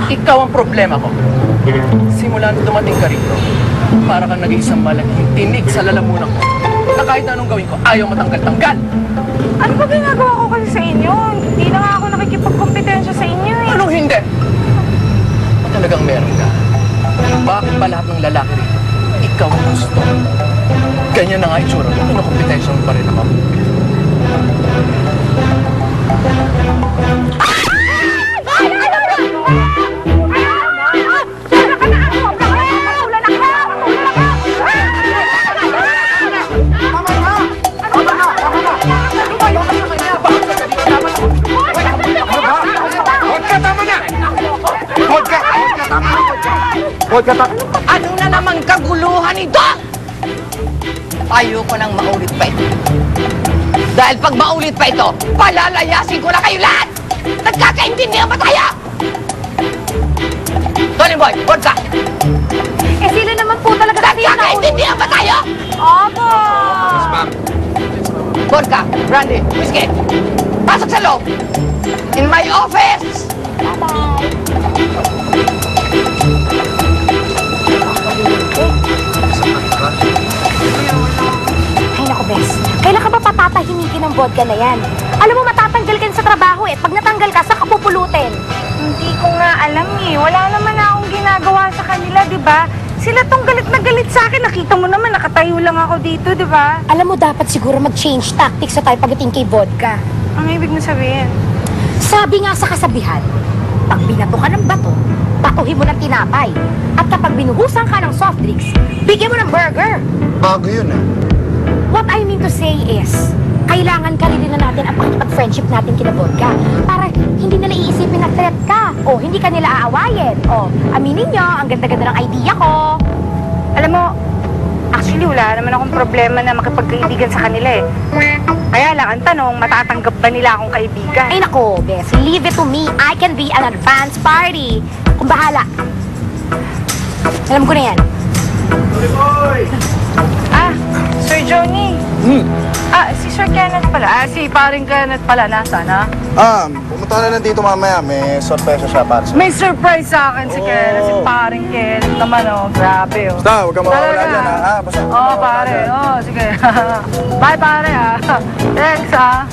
Ikaw ang problema ko. Simula nung dumating ka rito, para kang nag-iisang malaking tinig sa lalamunan ko na kahit na anong gawin ko, ayaw matanggal-tanggal. Ano ba ginagawa ko kasi sa inyo? Hindi na nga ako nakikipagkompetensya sa inyo eh. Anong hindi? O talagang meron ka? Bakit ba lahat ng lalaki rito, ikaw ang gusto? Ganyan na nga itsura mo, kinukompetensya mo pa rin ako. Ano na namang kaguluhan ito? Ayoko nang maulit pa ito. Dahil pag maulit pa ito, palalayasin ko na kayo lahat! Nagkakaintindihan ba tayo? Tony Boy, vodka! Eh sila naman po talaga kasi yung Nagkakaintindihan ba tayo? Opo! Vodka, brandy, whiskey. Pasok sa loob! In my office! Ay naku, Bes. Kailan ka ba patatahimikin ng vodka na yan? Alam mo, matatanggal ka sa trabaho eh. Pag natanggal ka, saka pupulutin. Hindi ko nga alam eh. Wala naman akong ginagawa sa kanila, di ba? Sila tong galit na galit sa akin. Nakita mo naman, nakatayo lang ako dito, di ba? Alam mo, dapat siguro mag-change tactics sa tayo pagdating kay vodka. Ang ibig na sabihin? Sabi nga sa kasabihan, pag binato ka ng bato, batuhin mo ng tinapay. At kapag binuhusan ka ng soft drinks, bigyan mo ng burger. Bago yun ah. What I mean to say is, kailangan kalilin na natin ang pakipag-friendship natin kina vodka para hindi nila iisipin na threat ka o hindi ka nila aawayin o aminin nyo, ang ganda-ganda ng idea ko. Alam mo, actually wala naman akong problema na makipagkaibigan sa kanila eh. Kaya lang, ang tanong, matatanggap ba nila akong kaibigan? Ay nako, Bes, leave it to me. I can be an advance party. Kung bahala. Alam ko na yan. Ah, Sir Johnny. Ah, si Sir Kenneth pala. Ah, si paring Kenneth pala. Nasaan ha? Pumunta na lang dito mamaya. May sorpresa siya para sa'yo. May surprise sa akin si Kenneth. Si paring Kenneth naman oh. Grabe oh. Basta, huwag kang mawawala Talaga? dyan ha. Basta, huwag kang Oo, mawawala pare. dyan. Oo, sige. Bye, pare ah. Thanks ah.